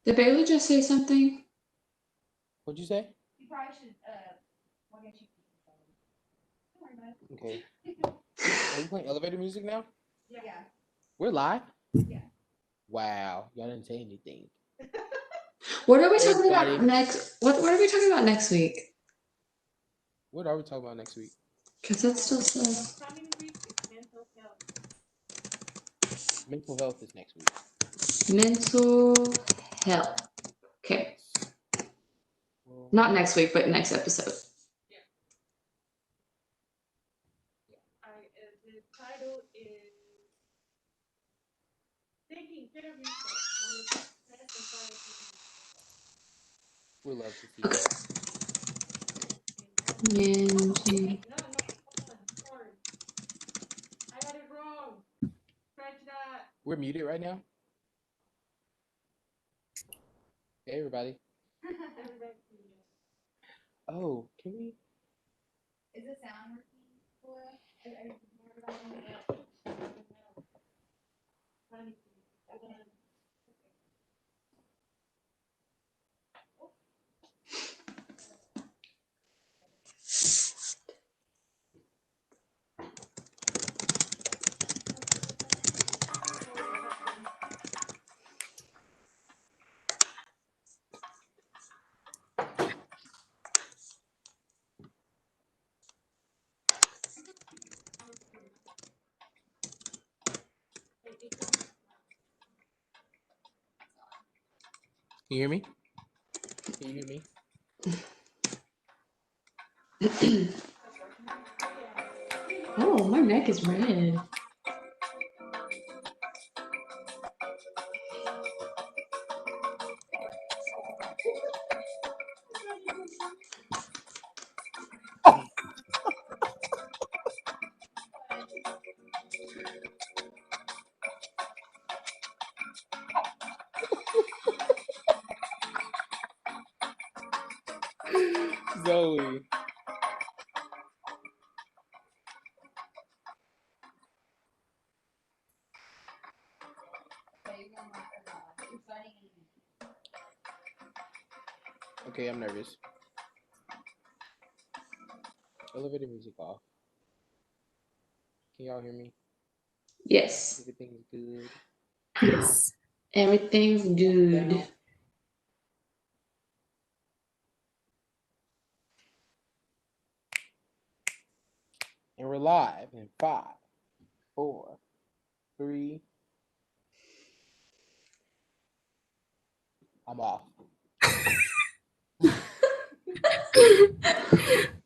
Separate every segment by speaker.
Speaker 1: Did Bailey just say something?
Speaker 2: What'd you say? Okay. Are we playing elevator music now?
Speaker 3: Yeah.
Speaker 2: We're live?
Speaker 3: Yeah.
Speaker 2: Wow. Y'all didn't say anything.
Speaker 1: What are we talking
Speaker 2: Everybody.
Speaker 1: about next? What are we talking about next week?
Speaker 2: What are we talking about next week?
Speaker 1: Because that's still says
Speaker 2: Mental health is next week.
Speaker 1: mental health. Okay.
Speaker 2: Well,
Speaker 1: Not next week, but next episode.
Speaker 3: The title is Taking Care of Yourself.
Speaker 2: we love to see
Speaker 1: Okay.
Speaker 2: that.
Speaker 1: Mental.
Speaker 3: No, hold on. Sorry. I got it wrong. Scratch that.
Speaker 2: We're muted right now. Hey, everybody. Oh, can we?
Speaker 3: Is the sound working for us?
Speaker 2: Can you hear me? Can you hear me?
Speaker 1: Oh, my neck is red.
Speaker 2: Zoe. Okay, I'm nervous. Elevator music off. Can y'all hear me?
Speaker 1: Yes.
Speaker 2: Everything's good.
Speaker 1: Yes. Everything's good.
Speaker 2: Down. And we're live in 5, 4, 3. I'm off.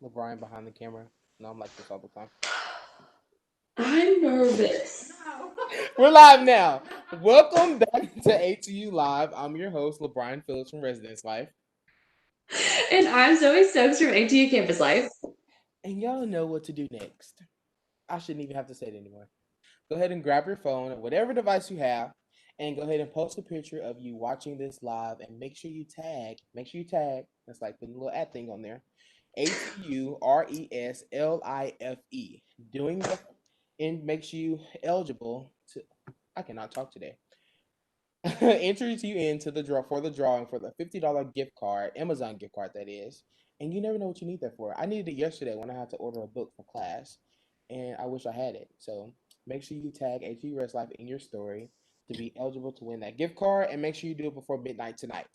Speaker 2: LeBron behind the camera. No, I'm like this all the time.
Speaker 1: I'm nervous.
Speaker 3: No.
Speaker 2: We're live now. Welcome back to ATU Live. I'm your host, LeBron Phillips from Residence Life.
Speaker 1: And I'm Zoe Stokes from ATU Campus Life.
Speaker 2: And y'all know what to do next. I shouldn't even have to say it anymore. Go ahead and grab your phone or whatever device you have and go ahead and post a picture of you watching this live and make sure you tag. That's like putting a little ad thing on there. ATURESLIFE. Doing that and makes you eligible to. I cannot talk today. Enters you into the drawing for the $50 gift card, Amazon gift card that is. And you never know what you need that for. I needed it yesterday when I had to order a book for class, and I wish I had it. So make sure you tag ATU Res Life in your story to be eligible to win that gift card, and make sure you do it before midnight tonight.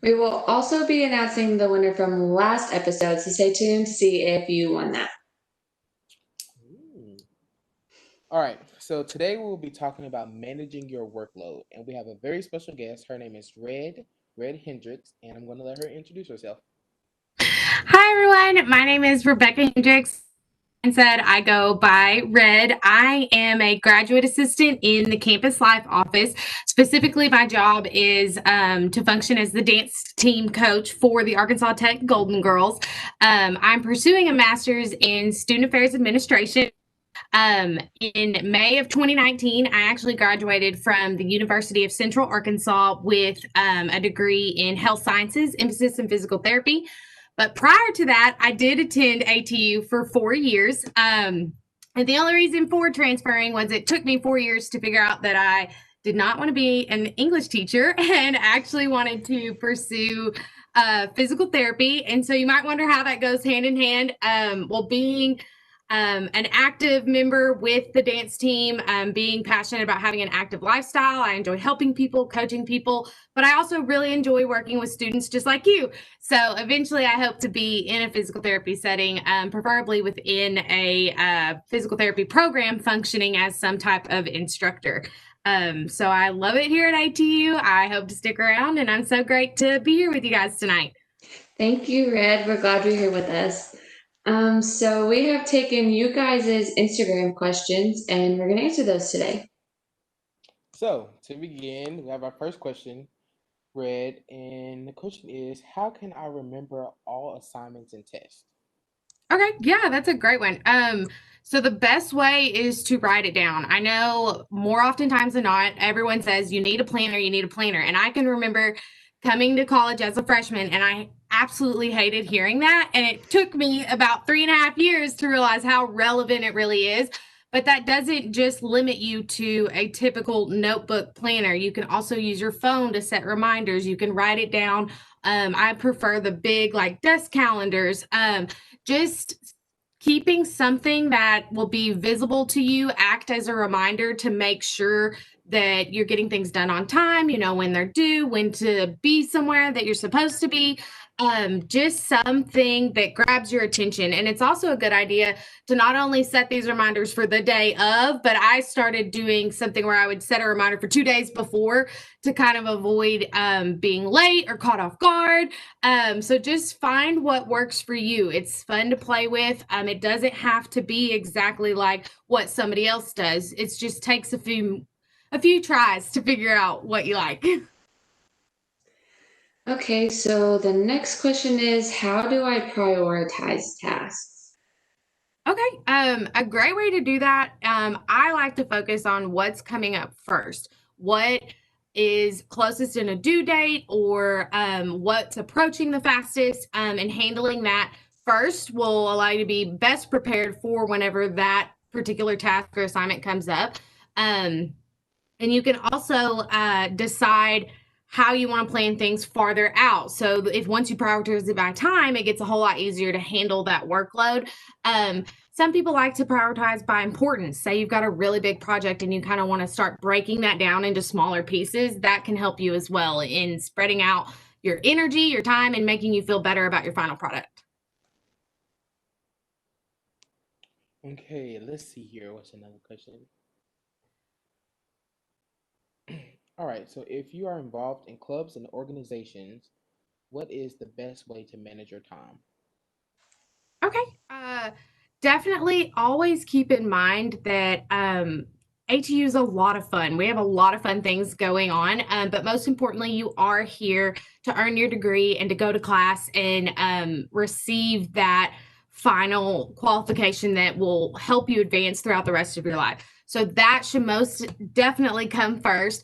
Speaker 1: We will also be announcing the winner from last episode, so stay tuned to see if you won that.
Speaker 2: All right, so today we'll be talking about managing your workload, and we have a very special guest. Her name is Red Hendricks, and I'm going to let her introduce herself.
Speaker 4: Hi, everyone. My name is Rebecca Hendricks. And said I go by Red. I am a graduate assistant in the Campus Life office. Specifically, my job is to function as the dance team coach for the Arkansas Tech Golden Girls. I'm pursuing a master's in student affairs administration. In May of 2019, I actually graduated from the University of Central Arkansas with a degree in health sciences, emphasis in physical therapy. But prior to that, I did attend ATU for 4 years. And the only reason for transferring was it took me 4 years to figure out that I did not want to be an English teacher and actually wanted to pursue physical therapy. And so you might wonder how that goes hand in hand. Well, being an active member with the dance team, being passionate about having an active lifestyle. I enjoy helping people, coaching people, but I also really enjoy working with students just like you. So eventually I hope to be in a physical therapy setting, preferably within a physical therapy program functioning as some type of instructor. So I love it here at ATU. I hope to stick around, and I'm so great to be here with you guys tonight.
Speaker 1: Thank you, Red. We're glad you're here with us. So we have taken you guys' Instagram questions, and we're going to answer those today.
Speaker 2: So to begin, we have our first question read, and the question is, how can I remember all assignments and tests?
Speaker 4: Okay, yeah, that's a great one. So the best way is to write it down. I know more oftentimes than not, everyone says you need a planner, you need a planner. And I can remember coming to college as a freshman, and I absolutely hated hearing that. And it took me about 3.5 years to realize how relevant it really is. But that doesn't just limit you to a typical notebook planner. You can also use your phone to set reminders. You can write it down. I prefer the big like desk calendars. Just keeping something that will be visible to you, act as a reminder to make sure that you're getting things done on time, you know, when they're due, when to be somewhere that you're supposed to be. Just something that grabs your attention. And it's also a good idea to not only set these reminders for the day of, but I started doing something where I would set a reminder for 2 days before to kind of avoid being late or caught off guard. So just find what works for you. It's fun to play with. It doesn't have to be exactly like what somebody else does. It just takes a few tries to figure out what you like.
Speaker 1: Okay, so the next question is, how do I prioritize tasks?
Speaker 4: Okay. A great way to do that. I like to focus on what's coming up first. What is closest in a due date, or what's approaching the fastest, and handling that first will allow you to be best prepared for whenever that particular task or assignment comes up. And you can also decide how you want to plan things farther out. So if once you prioritize it by time, it gets a whole lot easier to handle that workload. Some people like to prioritize by importance. Say you've got a really big project and you kind of want to start breaking that down into smaller pieces. That can help you as well in spreading out your energy, your time, and making you feel better about your final product.
Speaker 2: Okay, let's see here. What's another question? All right, so if you are involved in clubs and organizations, what is the best way to manage your time?
Speaker 4: Okay. Definitely always keep in mind that ATU is a lot of fun. We have a lot of fun things going on, but most importantly, you are here to earn your degree and to go to class and receive that final qualification that will help you advance throughout the rest of your life. So that should most definitely come first.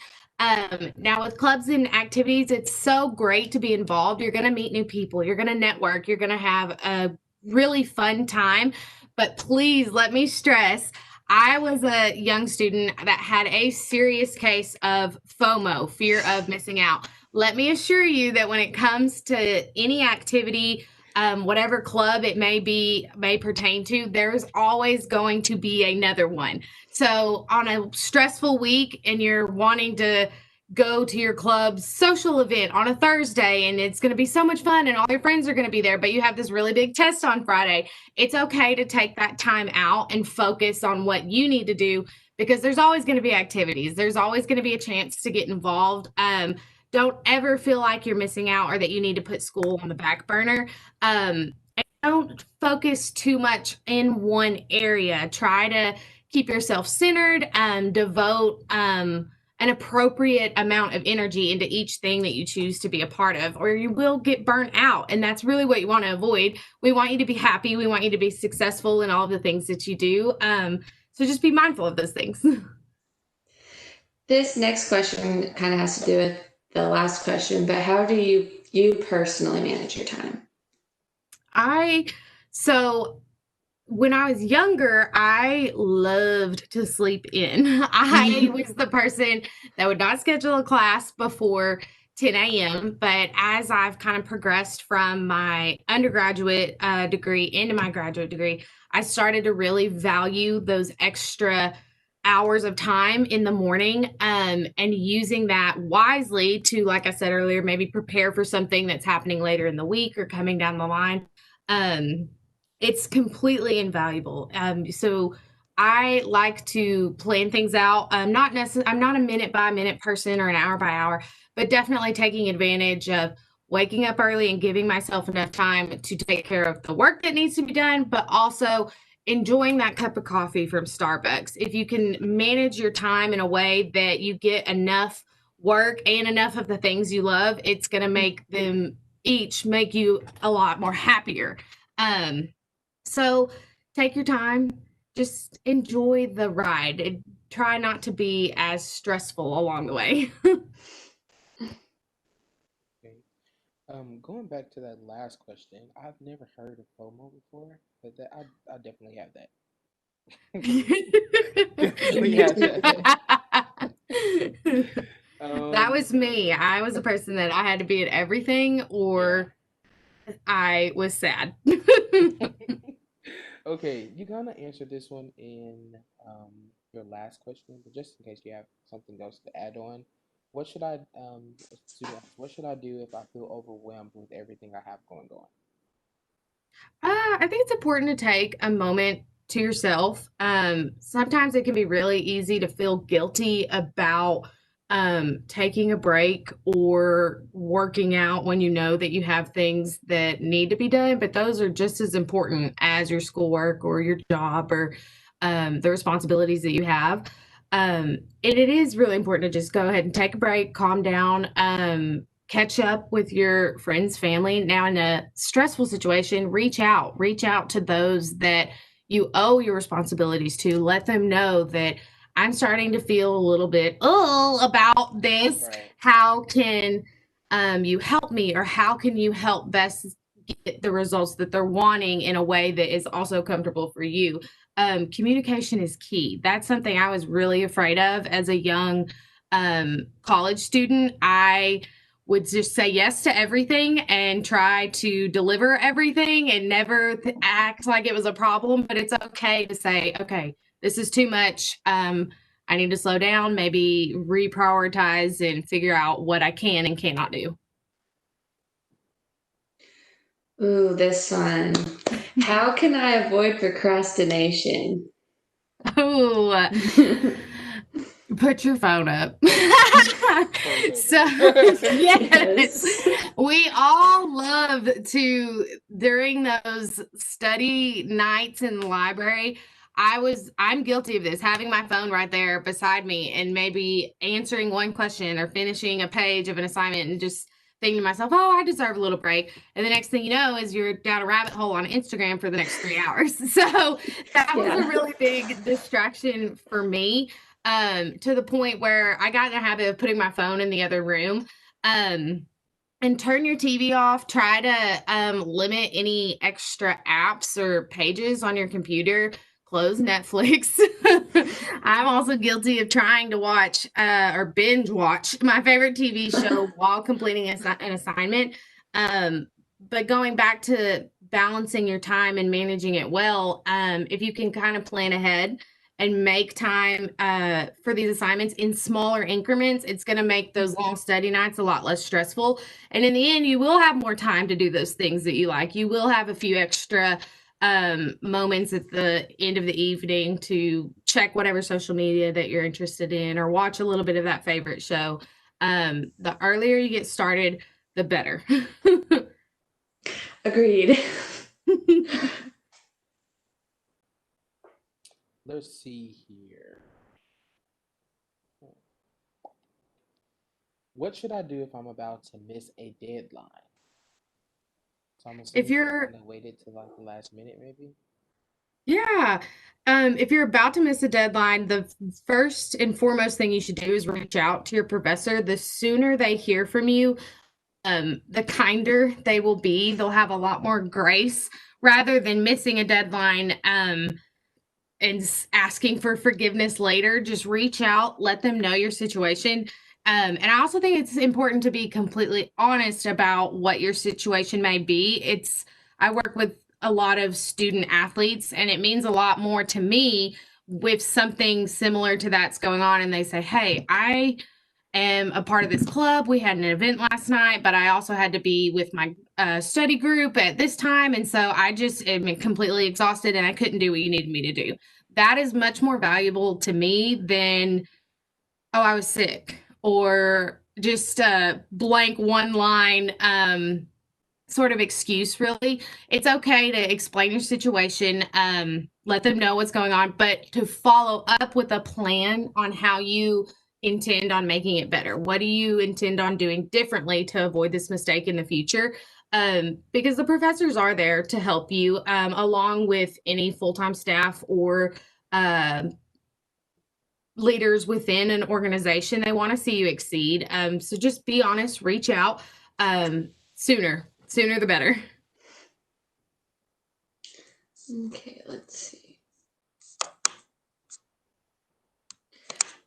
Speaker 4: Now, with clubs and activities, it's so great to be involved. You're going to meet new people, you're going to network, you're going to have a really fun time. But please let me stress, I was a young student that had a serious case of FOMO, fear of missing out. Let me assure you that when it comes to any activity, whatever club it may pertain to, there's always going to be another one. So on a stressful week and you're wanting to go to your club's social event on a Thursday and it's going to be so much fun and all your friends are going to be there, but you have this really big test on Friday, it's okay to take that time out and focus on what you need to do, because there's always going to be activities. There's always going to be a chance to get involved. Don't ever feel like you're missing out or that you need to put school on the back burner. And don't focus too much in one area. Try to keep yourself centered, devote an appropriate amount of energy into each thing that you choose to be a part of, or you will get burnt out. And that's really what you want to avoid. We want you to be happy. We want you to be successful in all of the things that you do. So just be mindful of those things.
Speaker 1: This next question kind of has to do with the last question, but how do you personally manage your time?
Speaker 4: So when I was younger, I loved to sleep in. I was the person that would not schedule a class before 10 a.m. But as I've kind of progressed from my undergraduate degree into my graduate degree, I started to really value those extra hours of time in the morning, and using that wisely to, like I said earlier, maybe prepare for something that's happening later in the week or coming down the line. Um, it's completely invaluable. So I like to plan things out. I'm not a minute by minute person or an hour by hour, but definitely taking advantage of waking up early and giving myself enough time to take care of the work that needs to be done, but also enjoying that cup of coffee from Starbucks. If you can manage your time in a way that you get enough work and enough of the things you love, it's going to make them each make you a lot more happier. Um, so take your time, just enjoy the ride. And try not to be as stressful along the way.
Speaker 2: Okay. Going back to that last question, I've never heard of FOMO before, but I definitely have that. Definitely have that.
Speaker 4: That
Speaker 2: Um,
Speaker 4: was me. I was a person that I had to be at everything
Speaker 2: yeah.
Speaker 4: or I was sad.
Speaker 2: Okay, you gonna answer this one in your last question, but just in case you have something else to add on, what should I a student asks, what should I do if I feel overwhelmed with everything I have going on?
Speaker 4: I think it's important to take a moment to yourself. Sometimes it can be really easy to feel guilty about taking a break or working out when you know that you have things that need to be done, but those are just as important as your schoolwork or your job or the responsibilities that you have. And it is really important to just go ahead and take a break, calm down, catch up with your friends, family. Now, in a stressful situation, reach out to those that you owe your responsibilities to. Let them know that I'm starting to feel a little bit about this.
Speaker 2: Right.
Speaker 4: How can you help me, or how can you help best get the results that they're wanting in a way that is also comfortable for you? Communication is key. That's something I was really afraid of as a young college student. I would just say yes to everything and try to deliver everything and never act like it was a problem. But it's okay to say, okay, this is too much. I need to slow down, maybe reprioritize and figure out what I can and cannot do.
Speaker 1: Ooh, this one. How can I avoid procrastination?
Speaker 4: Oh, put your phone up.
Speaker 2: Phone's
Speaker 4: So,
Speaker 2: over.
Speaker 4: yes,
Speaker 1: Yes.
Speaker 4: we all love to, during those study nights in the library. I'm guilty of this, having my phone right there beside me and maybe answering one question or finishing a page of an assignment and just thinking to myself, oh, I deserve a little break. And the next thing you know is you're down a rabbit hole on Instagram for the next 3 hours. So that was a
Speaker 1: Yeah.
Speaker 4: really big distraction for me, to the point where I got in the habit of putting my phone in the other room. Um, and turn your TV off. Try to limit any extra apps or pages on your computer. Close Netflix. I'm also guilty of trying to watch or binge watch my favorite TV show while completing an assignment. But going back to balancing your time and managing it well, if you can kind of plan ahead and make time for these assignments in smaller increments, it's going to make those long study nights a lot less stressful. And in the end, you will have more time to do those things that you like. You will have a few extra moments at the end of the evening to check whatever social media that you're interested in or watch a little bit of that favorite show. The earlier you get started, the better.
Speaker 1: Agreed.
Speaker 2: Let's see here. What should I do if I'm about to miss a deadline? So I'm
Speaker 4: If
Speaker 2: assuming I
Speaker 4: you're
Speaker 2: kind of waited till like the last minute, maybe.
Speaker 4: Yeah. If you're about to miss a deadline, the first and foremost thing you should do is reach out to your professor. The sooner they hear from you, the kinder they will be. They'll have a lot more grace rather than missing a deadline and asking for forgiveness later. Just reach out, let them know your situation. And I also think it's important to be completely honest about what your situation may be. I work with a lot of student athletes, and it means a lot more to me with something similar to that's going on. And they say, hey, I am a part of this club. We had an event last night, but I also had to be with my study group at this time. And so I just am completely exhausted and I couldn't do what you needed me to do. That is much more valuable to me than, oh, I was sick, or just a blank one line sort of excuse. Really, it's okay to explain your situation, let them know what's going on, but to follow up with a plan on how you intend on making it better. What do you intend on doing differently to avoid this mistake in the future? Because the professors are there to help you, along with any full-time staff or uh, leaders within an organization. They want to see you exceed. So just be honest, reach out, sooner the better.
Speaker 1: Okay, let's see.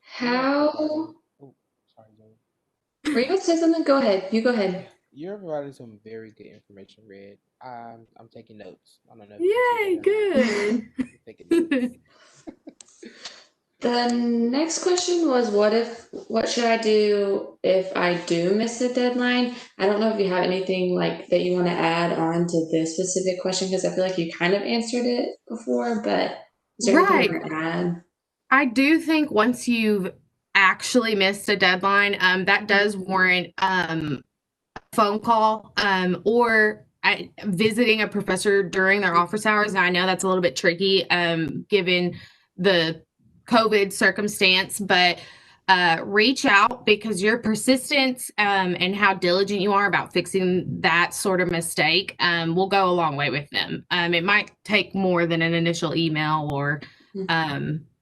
Speaker 1: How
Speaker 2: Oh, sorry, Zoe.
Speaker 1: were you going to say something? Go ahead. You go ahead.
Speaker 2: You're providing some very good information, Red. I'm taking notes. I don't know if
Speaker 4: Yay,
Speaker 2: you can see that or not.
Speaker 4: good.
Speaker 2: I'm taking notes.
Speaker 1: The next question was, what should I do if I do miss a deadline? I don't know if you have anything like that you want to add on to this specific question, because I feel like you kind of answered it before, but is there anything you
Speaker 4: Right.
Speaker 1: want to add?
Speaker 4: I do think once you've actually missed a deadline, that does warrant phone call, or visiting a professor during their office hours. And I know that's a little bit tricky, given the COVID circumstance, but reach out, because your persistence, and how diligent you are about fixing that sort of mistake, will go a long way with them. It might take more than an initial email or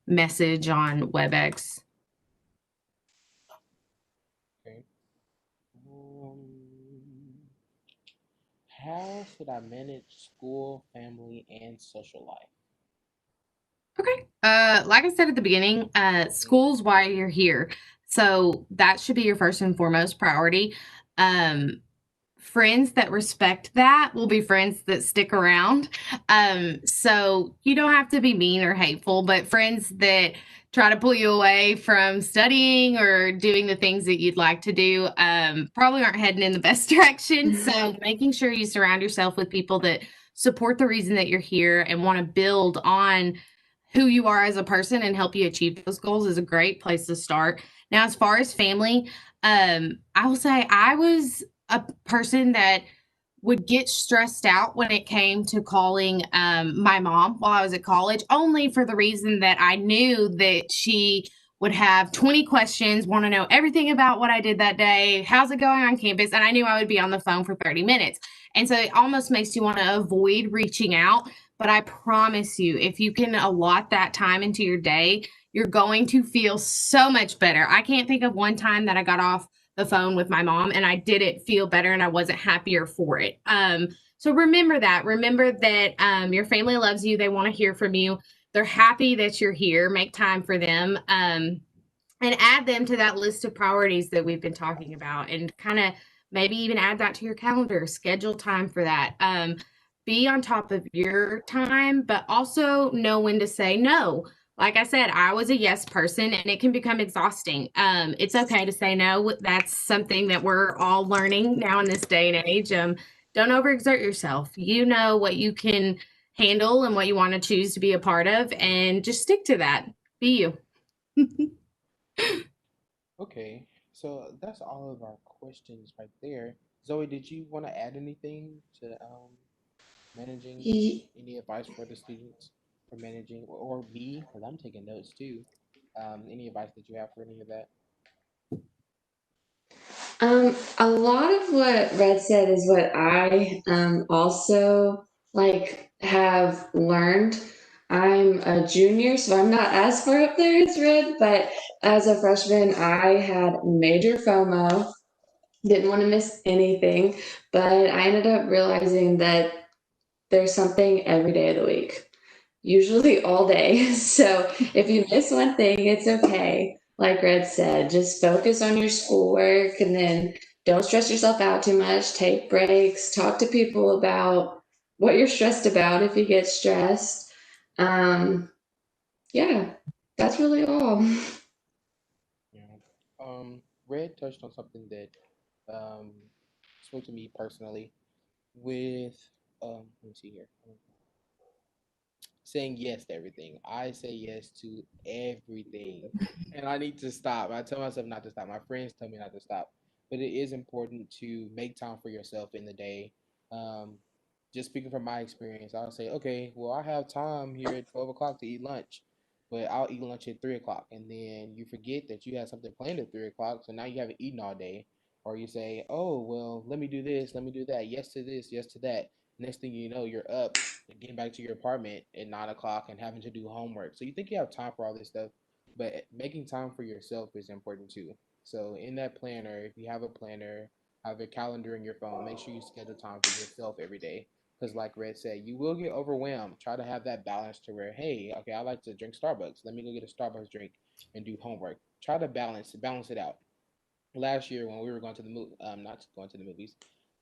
Speaker 4: message on WebEx.
Speaker 2: Okay. How should I manage school, family, and social life?
Speaker 4: Okay. Like I said at the beginning, school's why you're here. So that should be your first and foremost priority. Um, Friends that respect that will be friends that stick around. So you don't have to be mean or hateful, but friends that try to pull you away from studying or doing the things that you'd like to do, probably aren't heading in the best direction. So making sure you surround yourself with people that support the reason that you're here and want to build on who you are as a person and help you achieve those goals is a great place to start. Now, as far as family, I will say I was a person that would get stressed out when it came to calling my mom while I was at college, only for the reason that I knew that she would have 20 questions, want to know everything about what I did that day, how's it going on campus, and I knew I would be on the phone for 30 minutes. And so it almost makes you want to avoid reaching out. But I promise you, if you can allot that time into your day, you're going to feel so much better. I can't think of one time that I got off the phone with my mom and I didn't feel better and I wasn't happier for it. So remember that. Remember that your family loves you. They want to hear from you. They're happy that you're here. Make time for them. And add them to that list of priorities that we've been talking about, and kind of maybe even add that to your calendar. Schedule time for that. Be on top of your time, but also know when to say no. Like I said, I was a yes person and it can become exhausting. It's okay to say no. That's something that we're all learning now in this day and age. Don't overexert yourself. You know what you can handle and what you want to choose to be a part of, and just stick to that. Be you.
Speaker 2: Okay, so that's all of our questions right there. Zoe, did you want to add anything to managing,
Speaker 1: Ye-
Speaker 2: any advice for the students for managing, or me, because I'm taking notes too? Any advice that you have for any of that?
Speaker 1: A lot of what Red said is what I also like have learned. I'm a junior, so I'm not as far up there as Red, but as a freshman, I had major FOMO, didn't want to miss anything, but I ended up realizing that there's something every day of the week, usually all day. So if you miss one thing, it's okay. Like Red said, just focus on your schoolwork and then don't stress yourself out too much. Take breaks, talk to people about what you're stressed about if you get stressed. Yeah, that's really all.
Speaker 2: Yeah. Red touched on something that um spoke to me personally with let me see here. Saying yes to everything. I say yes to everything. And I need to stop. I tell myself not to stop. My friends tell me not to stop. But it is important to make time for yourself in the day. Um, just speaking from my experience, I'll say, okay, well, I have time here at 12 o'clock to eat lunch, but I'll eat lunch at 3 o'clock. And then you forget that you had something planned at 3 o'clock. So now you haven't eaten all day. Or you say, oh, well, let me do this, let me do that. Yes to this, yes to that. Next thing you know, you're up and getting back to your apartment at 9 o'clock and having to do homework. So you think you have time for all this stuff, but making time for yourself is important too. So in that planner, if you have a planner, have a calendar in your phone, make sure you schedule time for yourself every day. Because like Red said, you will get overwhelmed. Try to have that balance to where, hey, okay, I like to drink Starbucks. Let me go get a Starbucks drink and do homework. Try to balance it out. Last year when we were going to the not going to the movies,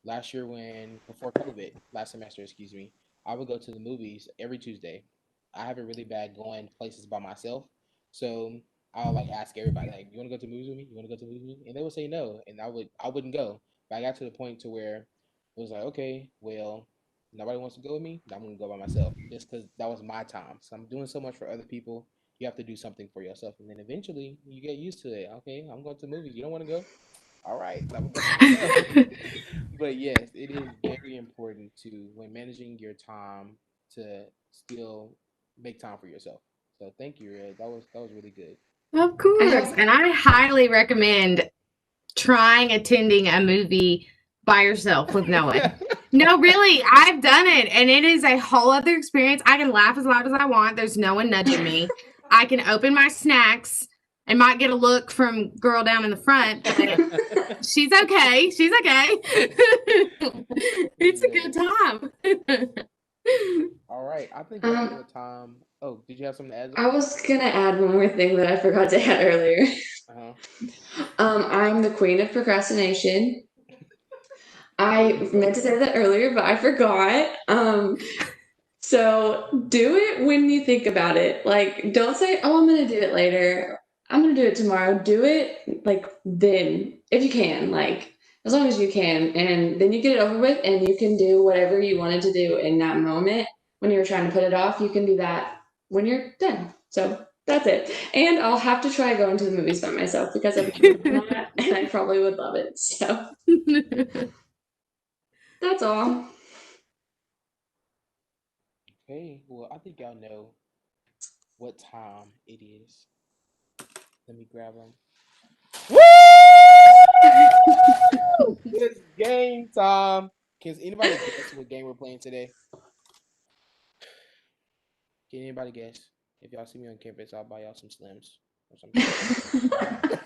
Speaker 2: last year when before COVID, last semester, excuse me, I would go to the movies every Tuesday. I have it really bad going places by myself, so I'll like ask everybody like, you want to go to the movies with me? You want to go to the movies with me? And they would say no, and I wouldn't go. But I got to the point to where it was like, okay, well, nobody wants to go with me. I'm gonna go by myself just because that was my time. So I'm doing so much for other people. You have to do something for yourself, and then eventually you get used to it. Okay, I'm going to the movies. You don't want to go? All right, I'm gonna go by myself. But yes, it is very important to when managing your time to still make time for yourself. So thank you, Red. That was really good.
Speaker 4: Of
Speaker 1: I
Speaker 4: course.
Speaker 1: have
Speaker 4: And I highly recommend trying attending a movie by yourself with no one. No, really, I've done it and it is a whole other experience. I can laugh as loud as I want. There's no one nudging me. I can open my snacks and might get a look from girl down in the front, but she's okay. She's okay. It's a good
Speaker 2: Yes.
Speaker 4: time.
Speaker 2: All right. I think this is
Speaker 1: um
Speaker 2: a time. Oh, did you have something to add,
Speaker 1: I
Speaker 2: Zoe?
Speaker 1: was gonna add one more thing that I forgot to add earlier.
Speaker 2: Uh huh.
Speaker 1: I'm the queen of procrastination.
Speaker 2: There
Speaker 1: I
Speaker 2: you
Speaker 1: meant to
Speaker 2: go.
Speaker 1: say that earlier, but I forgot. So do it when you think about it. Like, don't say, "Oh, I'm gonna do it later. I'm gonna do it tomorrow." Do it like then, if you can. Like, as long as you can, and then you get it over with, and you can do whatever you wanted to do in that moment when you were trying to put it off. You can do that when you're done. So that's it. And I'll have to try going to the movies by myself because I've never done that, and I probably would love it. So that's all.
Speaker 2: Okay. Well, I think y'all know what time it is. Let me grab them. Woo! It's game time. Can anybody guess what game we're playing today? Can anybody guess? If y'all see me on campus, I'll buy y'all some Slims or some candy.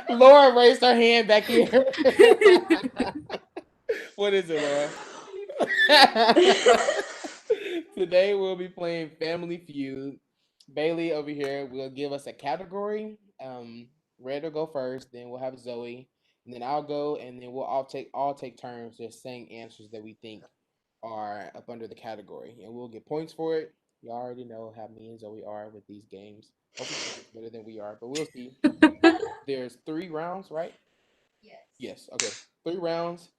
Speaker 2: Laura raised her hand back here. What is it, Laura? Today we'll be playing Family Feud. Bailey over here will give us a category. Red will go first, then we'll have Zoe, and then I'll go, and then we'll all take turns just saying answers that we think are up under the category, and we'll get points for it. You already know how me and Zoe are with these games. Hopefully, she's better than we are, but we'll see. There's 3 rounds, right? Yes. Okay, 3 rounds.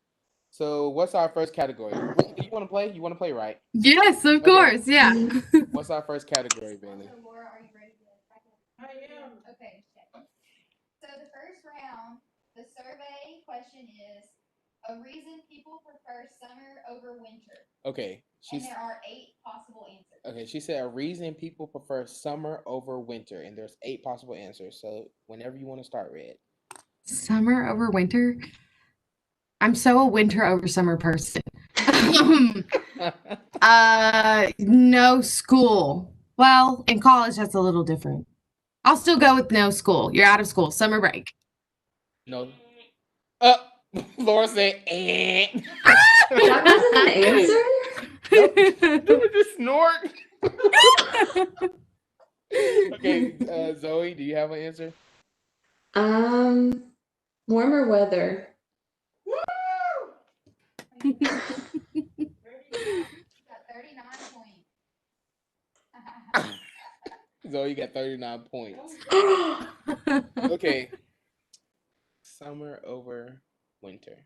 Speaker 2: So, what's our first category? Do you want to play? You want to play, right?
Speaker 4: Yes, of
Speaker 2: Okay.
Speaker 4: course. Yeah.
Speaker 2: What's our first category, Bailey?
Speaker 3: I am.
Speaker 2: Okay. Okay. She said a reason people prefer summer over winter, and there's 8 possible answers. So, whenever you want to start, Red.
Speaker 4: Summer over winter. I'm so a winter over summer person. No school. Well, in college, that's a little different. I'll still go with no school. You're out of school. Summer break.
Speaker 2: No. Uh, Laura said, eh.
Speaker 1: That wasn't an answer.
Speaker 2: Nope. Do it just snort. Okay, Zoe, do you have an answer?
Speaker 1: Warmer weather.
Speaker 3: Woo!
Speaker 5: Got 39 points.
Speaker 2: Zoe got 39 points. Okay. Summer over winter.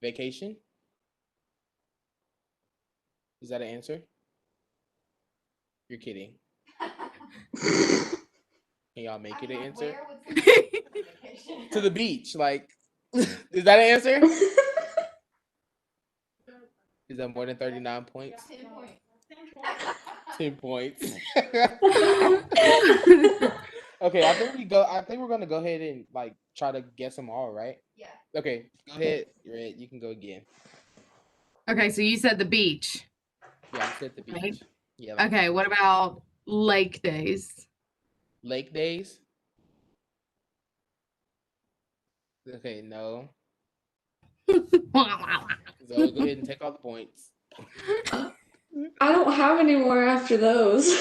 Speaker 2: Vacation? Is that an answer? You're kidding. Can y'all make it an answer?
Speaker 5: Where would someone go on vacation?
Speaker 2: To the beach, like, is that an answer? Is that more than 39 points?
Speaker 5: 10 points.
Speaker 2: 10 points. Okay, I think we're gonna go ahead and like try to guess them all, right?
Speaker 5: Yeah.
Speaker 2: Okay, go ahead, Red. You can go again.
Speaker 4: Okay, so you said the beach.
Speaker 2: Yeah, I said the beach.
Speaker 4: Right.
Speaker 2: Yeah. Like
Speaker 4: Okay, what about lake days?
Speaker 2: lake days? Okay, no. Zoe, go ahead and take all the points.
Speaker 1: I don't have any more after those.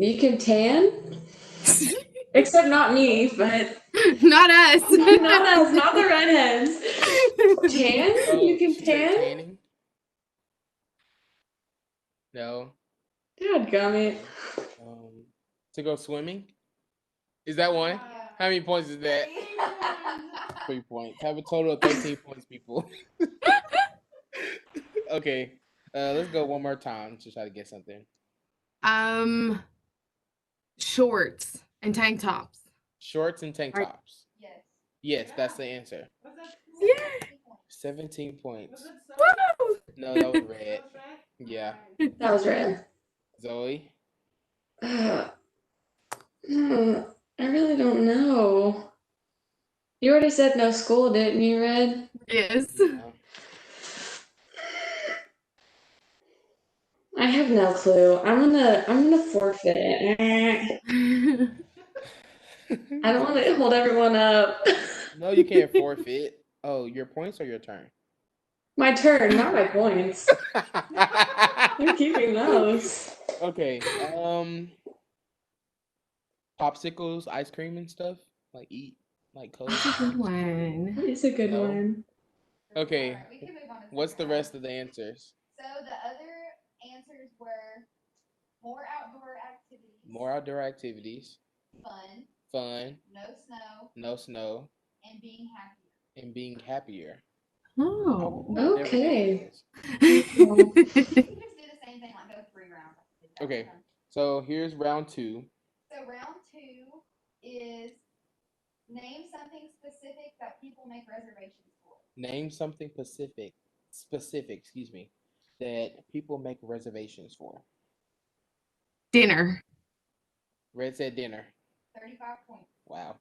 Speaker 1: You can tan? Except not me, but
Speaker 4: Not us.
Speaker 1: not us, not the redheads. Tan?
Speaker 2: Oh,
Speaker 1: You can
Speaker 2: she said
Speaker 1: tan?
Speaker 2: tanning? No.
Speaker 1: Dadgummit.
Speaker 2: To go swimming? Is that one? How many points is that? 3 points. Have a total of 13 points, people. Okay. Let's go one more time to try to get something.
Speaker 4: Shorts and tank tops.
Speaker 2: Shorts and tank
Speaker 4: Right.
Speaker 2: tops.
Speaker 5: Yes.
Speaker 2: Yes, that's the answer.
Speaker 3: Was that?
Speaker 4: Yeah.
Speaker 2: 17
Speaker 3: Was
Speaker 2: points.
Speaker 3: it so?
Speaker 4: Woo!
Speaker 2: No, that was red.
Speaker 3: Was that?
Speaker 2: Yeah.
Speaker 1: That was red.
Speaker 2: Zoe?
Speaker 1: I really don't know. You already said no school, didn't you, Red?
Speaker 4: Yes.
Speaker 2: No.
Speaker 1: I have no clue. I'm gonna forfeit it. I don't want to hold everyone up.
Speaker 2: No, you can't forfeit. Oh, your points or your turn?
Speaker 1: My turn, not my points. I'm keeping those.
Speaker 2: Okay. Popsicles, ice cream and stuff. Like eat, like cold.
Speaker 4: That's a good one.
Speaker 1: It's a good
Speaker 2: No.
Speaker 1: one.
Speaker 2: Okay.
Speaker 5: Alright, we can move on to
Speaker 2: What's the
Speaker 5: second
Speaker 2: rest
Speaker 5: round.
Speaker 2: of the answers?
Speaker 5: So the other answers were more outdoor activities,
Speaker 2: More outdoor activities,
Speaker 5: fun,
Speaker 2: fun,
Speaker 5: no snow,
Speaker 2: no snow,
Speaker 5: and being happier.
Speaker 2: and being happier.
Speaker 4: Oh.
Speaker 2: Never guessed
Speaker 1: Okay.
Speaker 2: those.
Speaker 5: We can just do the same thing, like go 3 rounds. like we did that
Speaker 2: Okay.
Speaker 5: time.
Speaker 2: So here's round 2.
Speaker 5: So round 2 is name something specific that people make reservations for.
Speaker 2: Name something specific, excuse me, that people make reservations for.
Speaker 4: Dinner.
Speaker 2: Red said dinner.
Speaker 5: 35 points.
Speaker 2: Wow.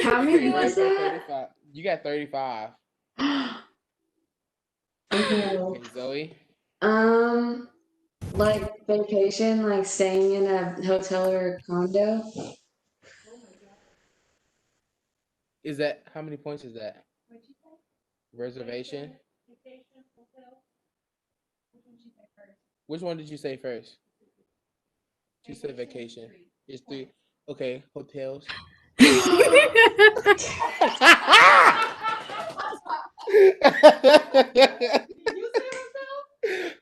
Speaker 1: How many
Speaker 2: Red
Speaker 1: was
Speaker 2: got
Speaker 1: that?
Speaker 2: 35. You got 35.
Speaker 1: Okay.
Speaker 2: Okay, Zoe.
Speaker 1: Like vacation, like staying in a hotel or a condo.
Speaker 2: Is that how many points is that?
Speaker 5: What'd you say?
Speaker 2: Reservation.
Speaker 3: Vacation, hotel.
Speaker 5: Which one did you say first?
Speaker 2: Which one did you say first? She said vacation. It's 3. Okay, hotels.
Speaker 3: Did you say hotel?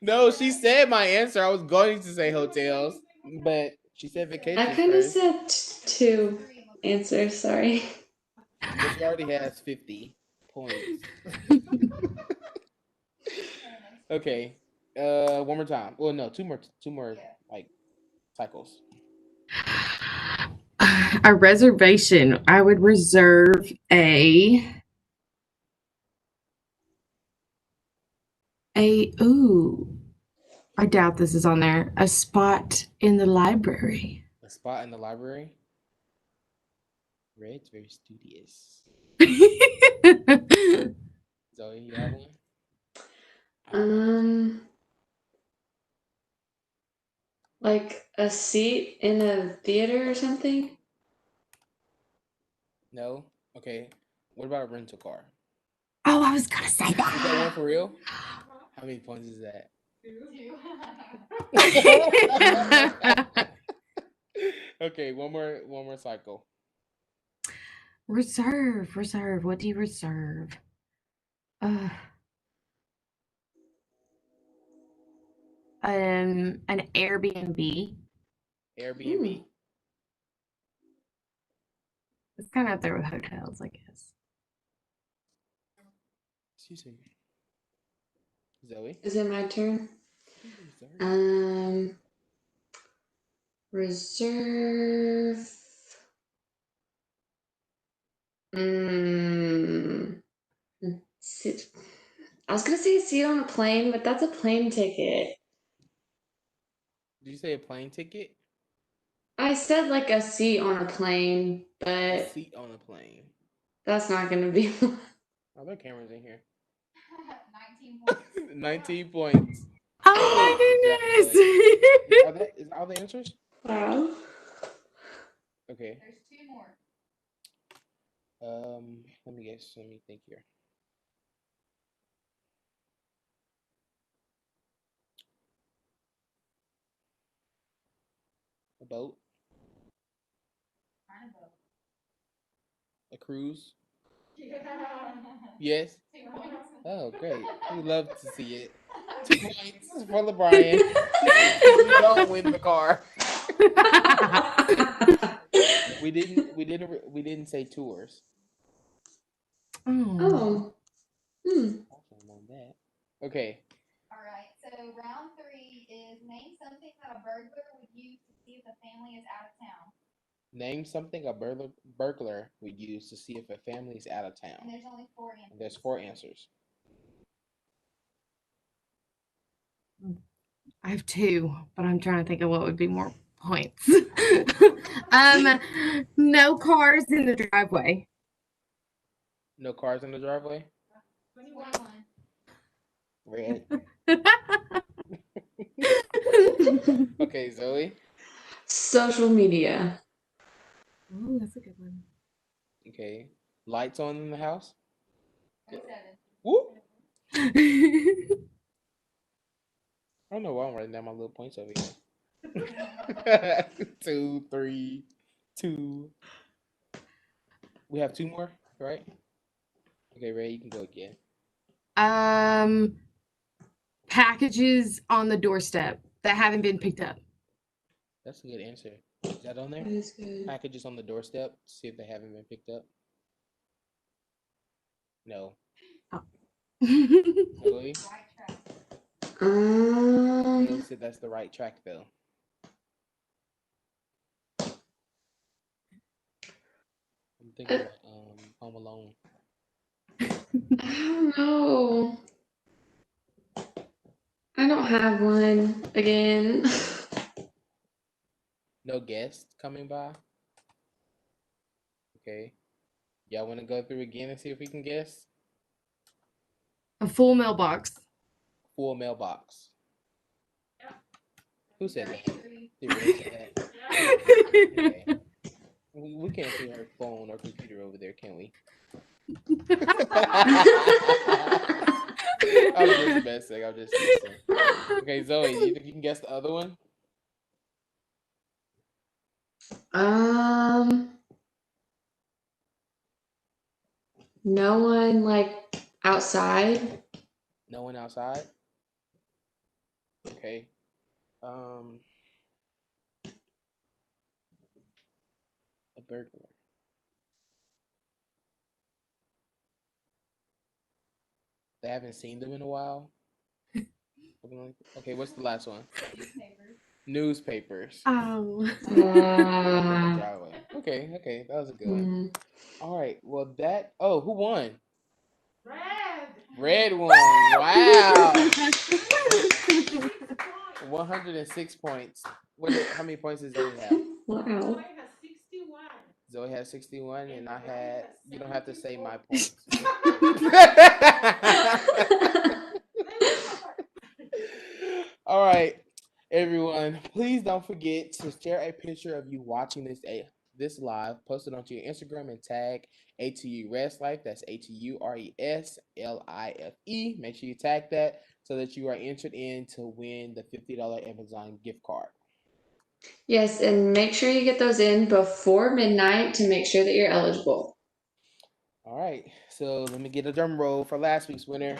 Speaker 2: No, she said my answer. I was going to say hotels, but she said vacation
Speaker 1: I kind of
Speaker 2: first.
Speaker 1: said two answers, sorry.
Speaker 2: But she already has 50 points. Okay. One more time. Well, no, two more like cycles.
Speaker 4: A reservation. I would reserve ooh. I doubt this is on there. A spot in the library.
Speaker 2: A spot in the library. Red's very studious. Zoe, you have one?
Speaker 1: Like a seat in a theater or something?
Speaker 2: No. Okay. What about a rental car?
Speaker 4: Oh, I was gonna say
Speaker 2: Is that one
Speaker 4: that.
Speaker 2: for real? How many points is that?
Speaker 5: 2.
Speaker 2: Okay, one more cycle.
Speaker 4: Reserve. What do you reserve? Uh, an Airbnb.
Speaker 2: Airbnb.
Speaker 4: It's kind of up there with hotels, I guess.
Speaker 2: Excuse me. Zoe.
Speaker 1: Is it my turn? Reserve. Sit. I was gonna say a seat on a plane, but that's a plane ticket.
Speaker 2: Did you say a plane ticket?
Speaker 1: I said like a seat on a plane,
Speaker 2: A
Speaker 1: but
Speaker 2: seat on a plane.
Speaker 1: that's not gonna be one.
Speaker 2: Are there cameras in here?
Speaker 5: 19 points.
Speaker 2: 19 points.
Speaker 4: Oh
Speaker 2: Good job,
Speaker 4: my
Speaker 2: Zoe.
Speaker 4: goodness.
Speaker 2: Is all the answers?
Speaker 1: Wow.
Speaker 2: Okay.
Speaker 5: There's 2 more.
Speaker 2: Let me guess. Let me think here. A boat?
Speaker 5: Kind of both.
Speaker 2: A cruise?
Speaker 5: Yeah.
Speaker 2: Yes.
Speaker 5: 2 points.
Speaker 2: Oh, great. We love to see it. 2 points for LeBrian. You don't win the car. We didn't say tours.
Speaker 4: Oh.
Speaker 1: Oh.
Speaker 2: Awesome on that. Okay.
Speaker 5: All right. So round 3 is name something that a burglar would use to see if a family is out of town.
Speaker 2: Name something a burglar would use to see if a family is out of
Speaker 5: And
Speaker 2: town.
Speaker 5: there's only 4 answers.
Speaker 2: And there's 4 answers.
Speaker 4: I have 2, but I'm trying to think of what would be more points. No cars in the driveway.
Speaker 2: No cars in the driveway?
Speaker 5: 21.
Speaker 2: Red. Okay, Zoe.
Speaker 1: Social media.
Speaker 4: Oh, that's a good one.
Speaker 2: Okay. Lights on in the house?
Speaker 5: 27.
Speaker 2: Whoop. I don't know why I'm writing down my little points over here. 2, 3, 2. We have 2 more, right? Okay, Ray, you can go again.
Speaker 4: Packages on the doorstep that haven't been picked up.
Speaker 2: That's a good answer. Is that on there?
Speaker 1: That is good.
Speaker 2: Packages on the doorstep, see if they haven't been picked up. No. Zoe?
Speaker 5: Right track.
Speaker 2: Zoe said that's the right track, though. I'm thinking about Home Alone.
Speaker 1: I don't know. I don't have one again.
Speaker 2: No guests coming by? Okay. Y'all want to go through again and see if we can guess?
Speaker 4: A full mailbox.
Speaker 2: Full mailbox. Who said that?
Speaker 5: 33.
Speaker 2: Did Ray say that? Okay. We can't see her phone or computer over there, can we? I'm just messing. Okay, Zoe, you think you can guess the other one?
Speaker 1: No one like outside.
Speaker 2: No one outside? Okay. A burglar. They haven't seen them in a while. Okay, what's the last one? Newspapers.
Speaker 4: Oh.
Speaker 2: Driveway. Okay, that was a good one. All right, well who won?
Speaker 3: Red.
Speaker 2: Red won. Wow. 106 points. How many points does Zoe have?
Speaker 1: Wow.
Speaker 3: Zoe has 61.
Speaker 2: Zoe has 61, and I had. You don't have to say my points. All right. Everyone, please don't forget to share a picture of you watching this live. Post it onto your Instagram and tag ATU Rest Life. That's ATURESLIFE. Make sure you tag that so that you are entered in to win the $50 Amazon gift card.
Speaker 1: Yes, and make sure you get those in before midnight to make sure that you're eligible.
Speaker 2: All right, so let me get a drum roll for last week's winner.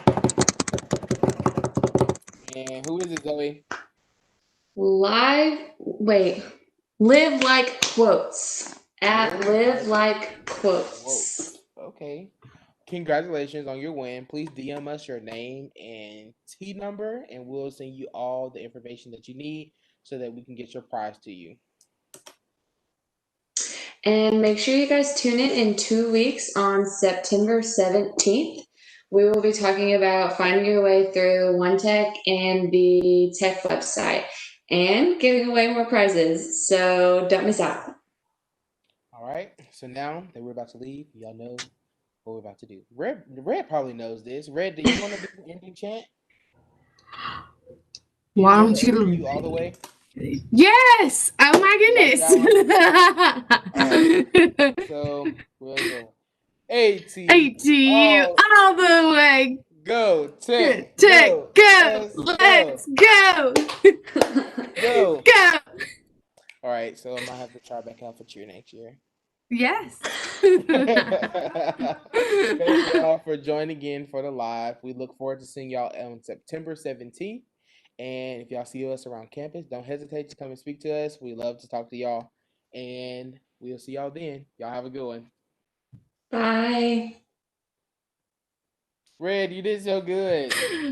Speaker 2: And who is it, Zoe?
Speaker 1: Live like quotes at live like quotes.
Speaker 2: Okay. Congratulations on your win. Please DM us your name and T number, and we'll send you all the information that you need so that we can get your prize to you.
Speaker 1: And make sure you guys tune in 2 weeks on September 17th. We will be talking about finding your way through One Tech and the Tech website and giving away more prizes. So don't miss out.
Speaker 2: All right. So now that we're about to leave, y'all know what we're about to do. Red probably knows this. Red, do you want to do the ending chant?
Speaker 4: Why don't you?
Speaker 2: All the way?
Speaker 4: Yes. Oh my goodness.
Speaker 2: So we'll go.
Speaker 4: ATU all the way.
Speaker 2: Go, Tech,
Speaker 4: go. Let's go.
Speaker 2: Go.
Speaker 4: Go.
Speaker 2: All right, so I might have to try back out for cheer next year.
Speaker 4: Yes.
Speaker 2: Thank y'all for joining in for the live. We look forward to seeing y'all on September 17th. And if y'all see us around campus, don't hesitate to come and speak to us. We love to talk to y'all. And we'll see y'all then. Y'all have a good one.
Speaker 1: Bye.
Speaker 2: Red, you did so good.